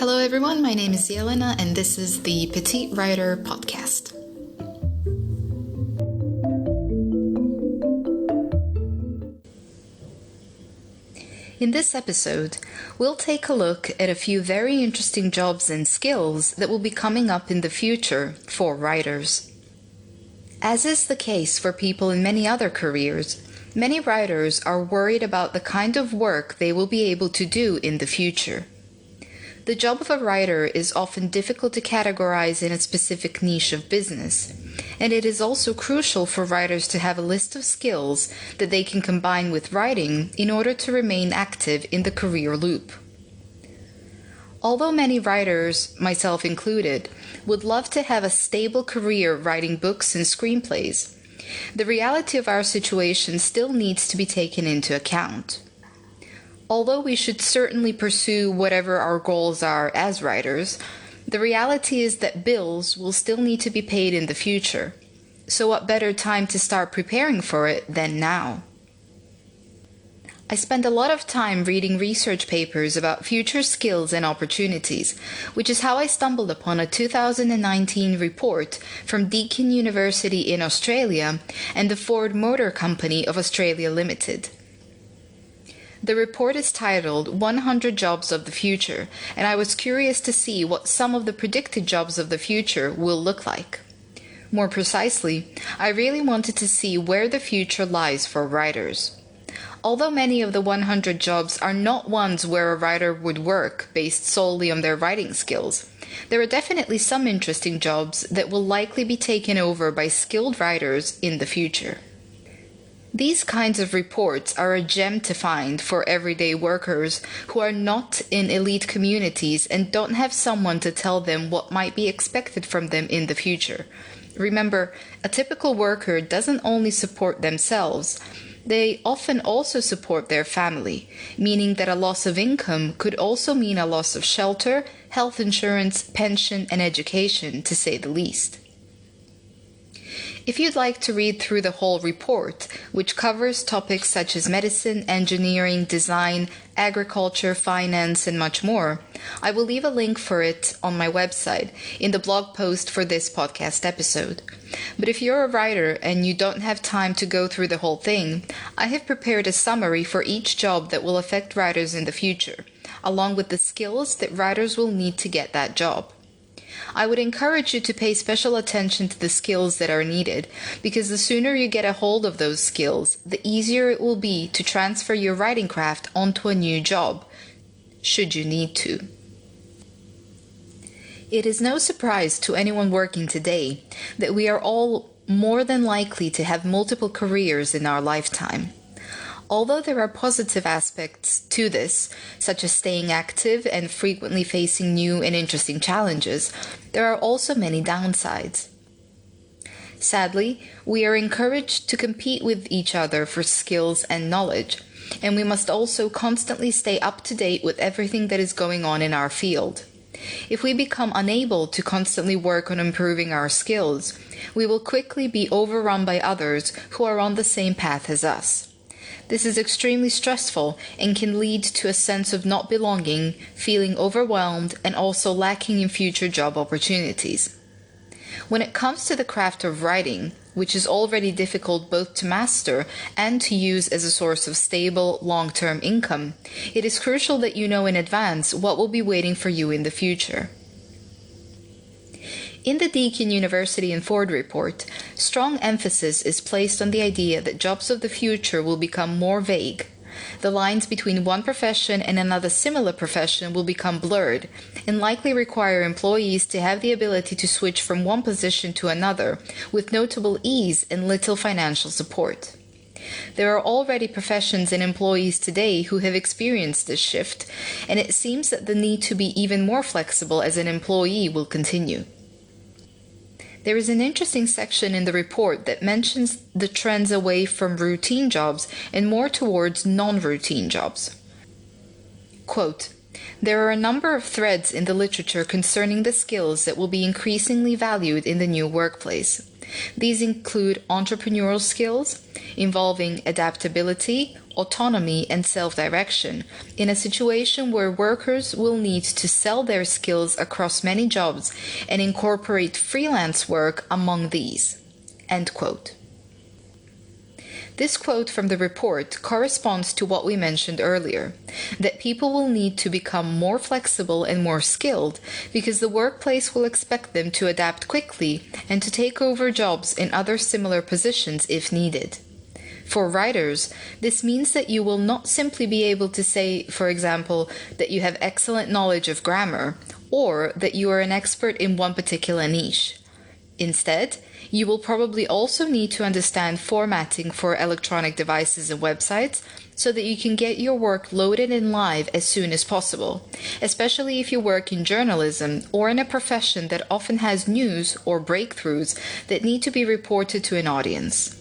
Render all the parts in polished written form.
Hello everyone, my name is Jelena and this is the Petite Writer podcast. In this episode, we'll take a look at a few very interesting jobs and skills that will be coming up in the future for writers. As is the case for people in many other careers, many writers are worried about the kind of work they will be able to do in the future. The job of a writer is often difficult to categorize in a specific niche of business, and it is also crucial for writers to have a list of skills that they can combine with writing in order to remain active in the career loop. Although many writers, myself included, would love to have a stable career writing books and screenplays, the reality of our situation still needs to be taken into account. Although we should certainly pursue whatever our goals are as writers, the reality is that bills will still need to be paid in the future. So what better time to start preparing for it than now? I spend a lot of time reading research papers about future skills and opportunities, which is how I stumbled upon a 2019 report from Deakin University in Australia and the Ford Motor Company of Australia Limited. The report is titled 100 Jobs of the Future, and I was curious to see what some of the predicted jobs of the future will look like. More precisely, I really wanted to see where the future lies for writers. Although many of the 100 jobs are not ones where a writer would work based solely on their writing skills, there are definitely some interesting jobs that will likely be taken over by skilled writers in the future. These kinds of reports are a gem to find for everyday workers who are not in elite communities and don't have someone to tell them what might be expected from them in the future. Remember, a typical worker doesn't only support themselves, they often also support their family, meaning that a loss of income could also mean a loss of shelter, health insurance, pension, and education, to say the least. If you'd like to read through the whole report, which covers topics such as medicine, engineering, design, agriculture, finance, and much more, I will leave a link for it on my website in the blog post for this podcast episode. But if you're a writer and you don't have time to go through the whole thing, I have prepared a summary for each job that will affect writers in the future, along with the skills that writers will need to get that job. I would encourage you to pay special attention to the skills that are needed, because the sooner you get a hold of those skills, the easier it will be to transfer your writing craft onto a new job, should you need to. It is no surprise to anyone working today that we are all more than likely to have multiple careers in our lifetime. Although there are positive aspects to this, such as staying active and frequently facing new and interesting challenges, there are also many downsides. Sadly, we are encouraged to compete with each other for skills and knowledge, and we must also constantly stay up to date with everything that is going on in our field. If we become unable to constantly work on improving our skills, we will quickly be overrun by others who are on the same path as us. This is extremely stressful and can lead to a sense of not belonging, feeling overwhelmed, and also lacking in future job opportunities. When it comes to the craft of writing, which is already difficult both to master and to use as a source of stable, long-term income, it is crucial that you know in advance what will be waiting for you in the future. In the Deakin University and Ford report, strong emphasis is placed on the idea that jobs of the future will become more vague. The lines between one profession and another similar profession will become blurred, and likely require employees to have the ability to switch from one position to another with notable ease and little financial support. There are already professions and employees today who have experienced this shift, and it seems that the need to be even more flexible as an employee will continue. There is an interesting section in the report that mentions the trends away from routine jobs and more towards non-routine jobs. Quote, "There are a number of threads in the literature concerning the skills that will be increasingly valued in the new workplace. These include entrepreneurial skills involving adaptability, autonomy, and self-direction in a situation where workers will need to sell their skills across many jobs and incorporate freelance work among these." End quote. This quote from the report corresponds to what we mentioned earlier, that people will need to become more flexible and more skilled because the workplace will expect them to adapt quickly and to take over jobs in other similar positions if needed. For writers, this means that you will not simply be able to say, for example, that you have excellent knowledge of grammar or that you are an expert in one particular niche. Instead, you will probably also need to understand formatting for electronic devices and websites so that you can get your work loaded and live as soon as possible, especially if you work in journalism or in a profession that often has news or breakthroughs that need to be reported to an audience.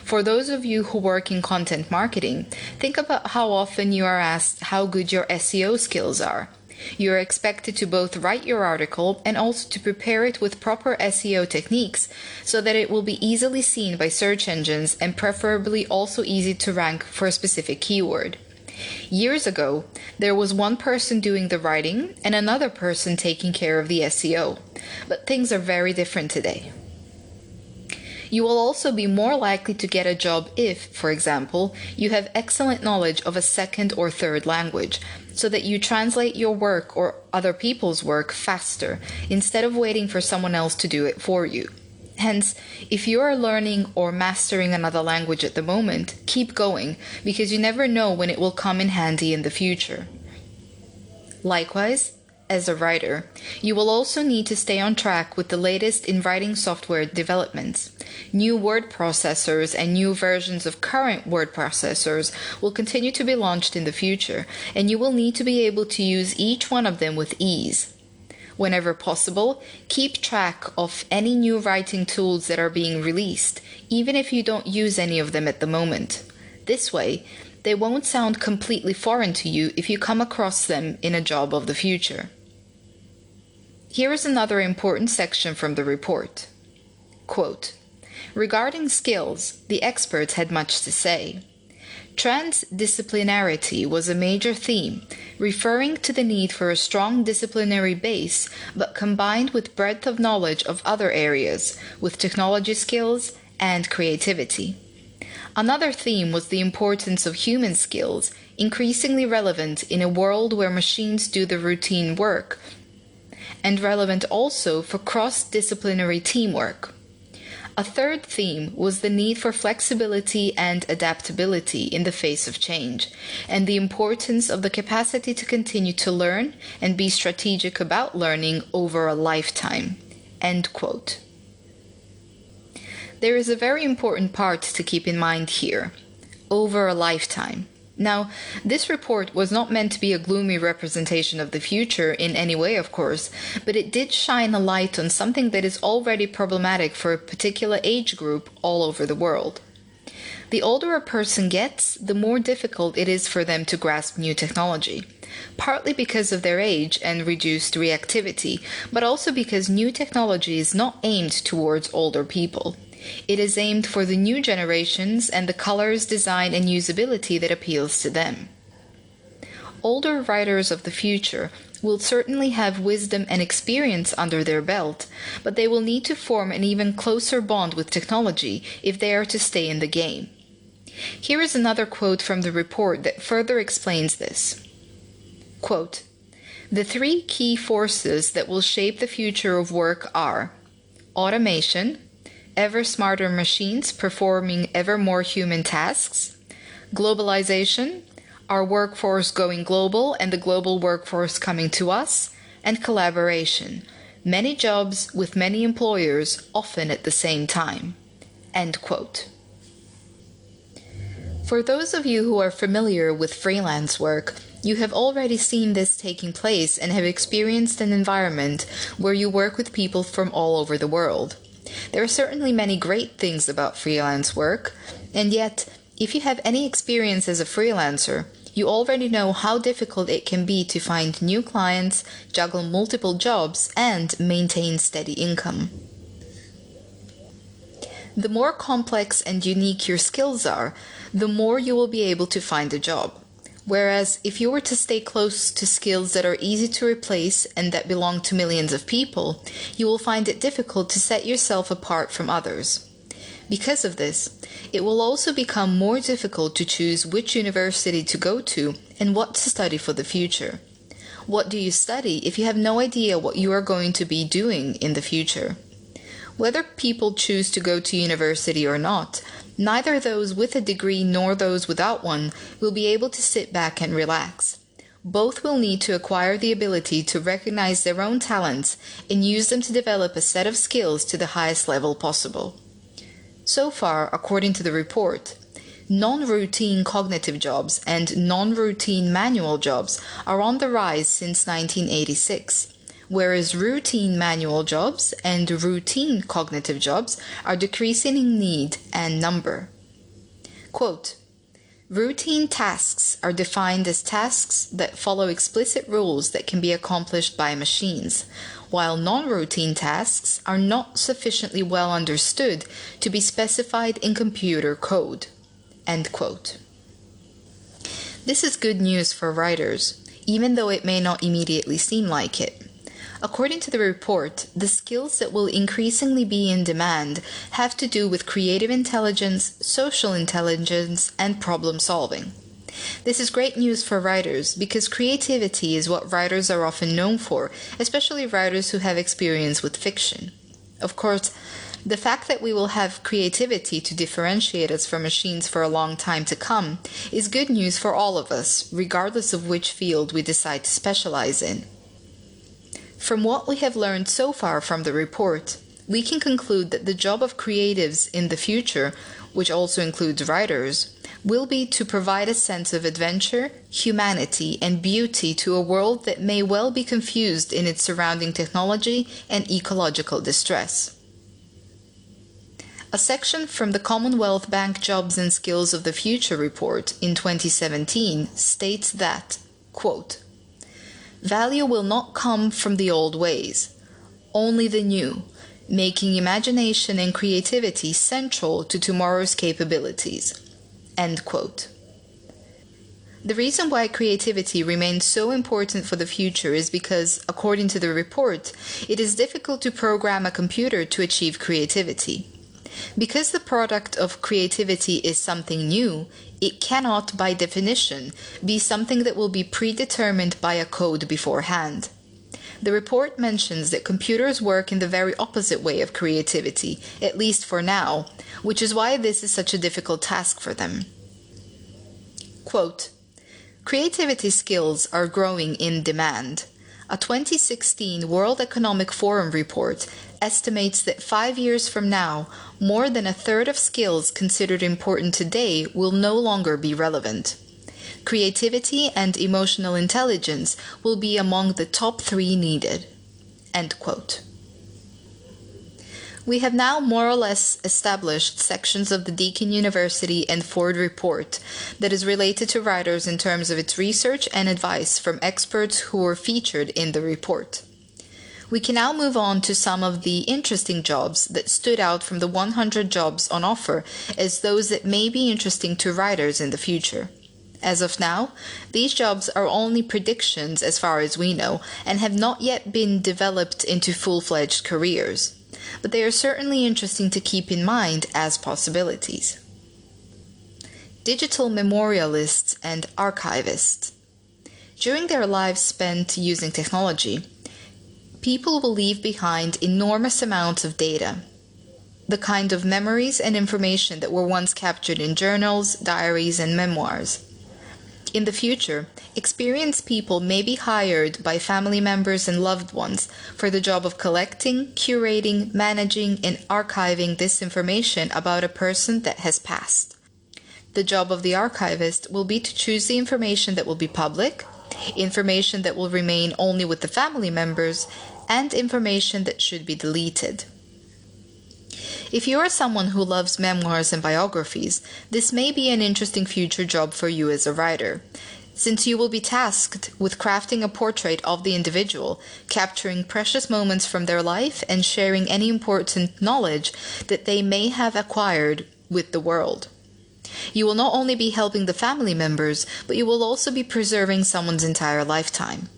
For those of you who work in content marketing, think about how often you are asked how good your SEO skills are. You are expected to both write your article and also to prepare it with proper SEO techniques so that it will be easily seen by search engines and preferably also easy to rank for a specific keyword. Years ago, there was one person doing the writing and another person taking care of the SEO, but things are very different today. You will also be more likely to get a job if, for example, you have excellent knowledge of a second or third language, so that you translate your work or other people's work faster, instead of waiting for someone else to do it for you. Hence, if you are learning or mastering another language at the moment, keep going, because you never know when it will come in handy in the future. Likewise, as a writer, you will also need to stay on track with the latest in writing software developments. New word processors and new versions of current word processors will continue to be launched in the future, and you will need to be able to use each one of them with ease. Whenever possible, keep track of any new writing tools that are being released, even if you don't use any of them at the moment. This way, they won't sound completely foreign to you if you come across them in a job of the future. Here is another important section from the report. Quote, "Regarding skills, the experts had much to say. Transdisciplinarity was a major theme, referring to the need for a strong disciplinary base, but combined with breadth of knowledge of other areas, with technology skills and creativity. Another theme was the importance of human skills, increasingly relevant in a world where machines do the routine work, and relevant also for cross-disciplinary teamwork. A third theme was the need for flexibility and adaptability in the face of change, and the importance of the capacity to continue to learn and be strategic about learning over a lifetime." End quote. There is a very important part to keep in mind here: over a lifetime. Now, this report was not meant to be a gloomy representation of the future in any way, of course, but it did shine a light on something that is already problematic for a particular age group all over the world. The older a person gets, the more difficult it is for them to grasp new technology, partly because of their age and reduced reactivity, but also because new technology is not aimed towards older people. It is aimed for the new generations and the colors, design, and usability that appeals to them. Older writers of the future will certainly have wisdom and experience under their belt, but they will need to form an even closer bond with technology if they are to stay in the game. Here is another quote from the report that further explains this. Quote, "The three key forces that will shape the future of work are automation, ever smarter machines performing ever more human tasks, globalization, our workforce going global and the global workforce coming to us, and collaboration, many jobs with many employers, often at the same time." End quote. For those of you who are familiar with freelance work, you have already seen this taking place and have experienced an environment where you work with people from all over the world. There are certainly many great things about freelance work, and yet, if you have any experience as a freelancer, you already know how difficult it can be to find new clients, juggle multiple jobs, and maintain steady income. The more complex and unique your skills are, the more you will be able to find a job. Whereas if you were to stay close to skills that are easy to replace and that belong to millions of people, you will find it difficult to set yourself apart from others. Because of this, it will also become more difficult to choose which university to go to and what to study for the future. What do you study if you have no idea what you are going to be doing in the future? Whether people choose to go to university or not, neither those with a degree nor those without one will be able to sit back and relax. Both will need to acquire the ability to recognize their own talents and use them to develop a set of skills to the highest level possible. So far, according to the report, non-routine cognitive jobs and non-routine manual jobs are on the rise since 1986. Whereas routine manual jobs and routine cognitive jobs are decreasing in need and number. Quote, routine tasks are defined as tasks that follow explicit rules that can be accomplished by machines, while non-routine tasks are not sufficiently well understood to be specified in computer code. End quote. This is good news for writers, even though it may not immediately seem like it. According to the report, the skills that will increasingly be in demand have to do with creative intelligence, social intelligence, and problem solving. This is great news for writers because creativity is what writers are often known for, especially writers who have experience with fiction. Of course, the fact that we will have creativity to differentiate us from machines for a long time to come is good news for all of us, regardless of which field we decide to specialize in. From what we have learned so far from the report, we can conclude that the job of creatives in the future, which also includes writers, will be to provide a sense of adventure, humanity, and beauty to a world that may well be confused in its surrounding technology and ecological distress. A section from the Commonwealth Bank Jobs and Skills of the Future report in 2017 states that, quote, value will not come from the old ways, only the new, making imagination and creativity central to tomorrow's capabilities. End quote. The reason why creativity remains so important for the future is because, according to the report, it is difficult to program a computer to achieve creativity. Because the product of creativity is something new, it cannot, by definition, be something that will be predetermined by a code beforehand. The report mentions that computers work in the very opposite way of creativity, at least for now, which is why this is such a difficult task for them. Quote, creativity skills are growing in demand. A 2016 World Economic Forum report estimates that 5 years from now, more than a third of skills considered important today will no longer be relevant. Creativity and emotional intelligence will be among the top 3 needed. End quote. We have now more or less established sections of the Deakin University and Ford report that is related to writers in terms of its research and advice from experts who were featured in the report. We can now move on to some of the interesting jobs that stood out from the 100 jobs on offer as those that may be interesting to writers in the future. As of now, these jobs are only predictions as far as we know and have not yet been developed into full-fledged careers. But they are certainly interesting to keep in mind as possibilities. Digital memorialists and archivists. During their lives spent using technology, people will leave behind enormous amounts of data, the kind of memories and information that were once captured in journals, diaries, and memoirs. In the future, experienced people may be hired by family members and loved ones for the job of collecting, curating, managing, and archiving this information about a person that has passed. The job of the archivist will be to choose the information that will be public, information that will remain only with the family members, and information that should be deleted. If you are someone who loves memoirs and biographies, this may be an interesting future job for you as a writer, since you will be tasked with crafting a portrait of the individual, capturing precious moments from their life and sharing any important knowledge that they may have acquired with the world. You will not only be helping the family members, but you will also be preserving someone's entire lifetime.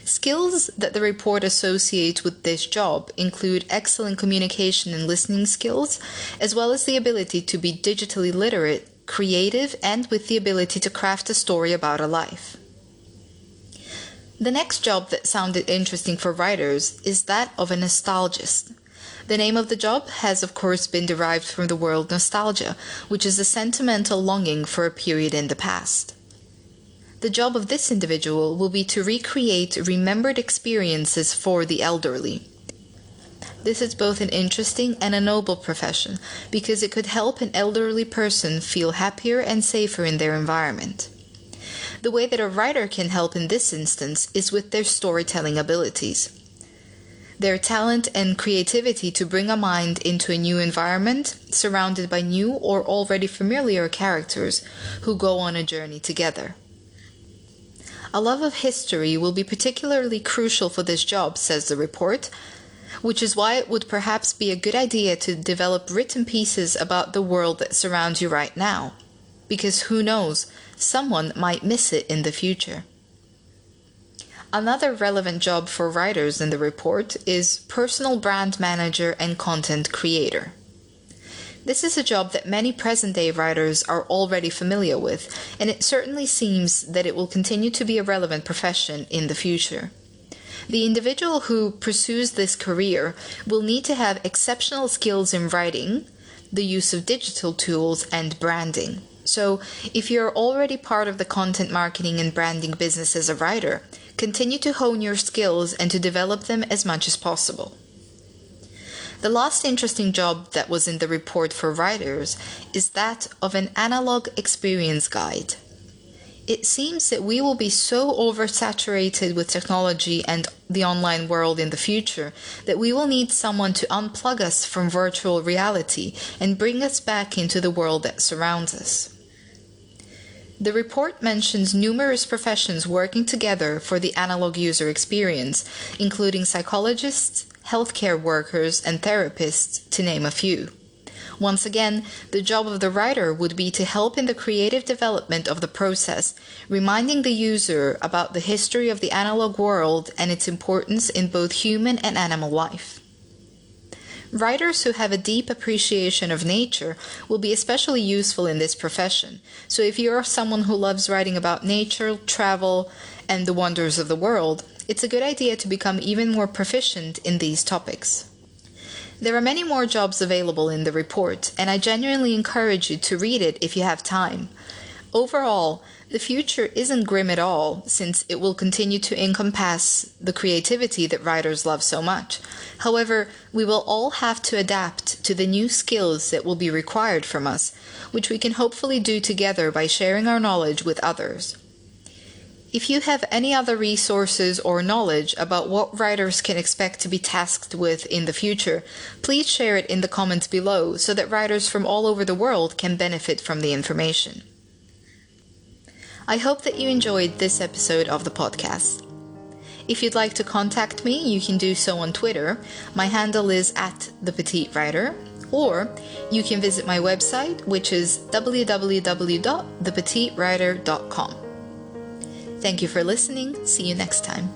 Skills that the report associates with this job include excellent communication and listening skills, as well as the ability to be digitally literate, creative, and with the ability to craft a story about a life. The next job that sounded interesting for writers is that of a nostalgist. The name of the job has of course been derived from the word nostalgia, which is a sentimental longing for a period in the past. The job of this individual will be to recreate remembered experiences for the elderly. This is both an interesting and a noble profession because it could help an elderly person feel happier and safer in their environment. The way that a writer can help in this instance is with their storytelling abilities. Their talent and creativity to bring a mind into a new environment surrounded by new or already familiar characters who go on a journey together. A love of history will be particularly crucial for this job, says the report, which is why it would perhaps be a good idea to develop written pieces about the world that surrounds you right now, because who knows, someone might miss it in the future. Another relevant job for writers in the report is personal brand manager and content creator. This is a job that many present-day writers are already familiar with, and it certainly seems that it will continue to be a relevant profession in the future. The individual who pursues this career will need to have exceptional skills in writing, the use of digital tools, and branding. So, if you're already part of the content marketing and branding business as a writer, continue to hone your skills and to develop them as much as possible. The last interesting job that was in the report for writers is that of an analog experience guide. It seems that we will be so oversaturated with technology and the online world in the future that we will need someone to unplug us from virtual reality and bring us back into the world that surrounds us. The report mentions numerous professions working together for the analog user experience, including psychologists, healthcare workers, and therapists, to name a few. Once again, the job of the writer would be to help in the creative development of the process, reminding the user about the history of the analog world and its importance in both human and animal life. Writers who have a deep appreciation of nature will be especially useful in this profession, so if you are someone who loves writing about nature, travel, and the wonders of the world, it's a good idea to become even more proficient in these topics. There are many more jobs available in the report, and I genuinely encourage you to read it if you have time. Overall, the future isn't grim at all, since it will continue to encompass the creativity that writers love so much. However, we will all have to adapt to the new skills that will be required from us, which we can hopefully do together by sharing our knowledge with others. If you have any other resources or knowledge about what writers can expect to be tasked with in the future, please share it in the comments below so that writers from all over the world can benefit from the information. I hope that you enjoyed this episode of the podcast. If you'd like to contact me, you can do so on Twitter. My handle is @thepetitewriter, or you can visit my website, which is www.thepetitewriter.com. Thank you for listening. See you next time.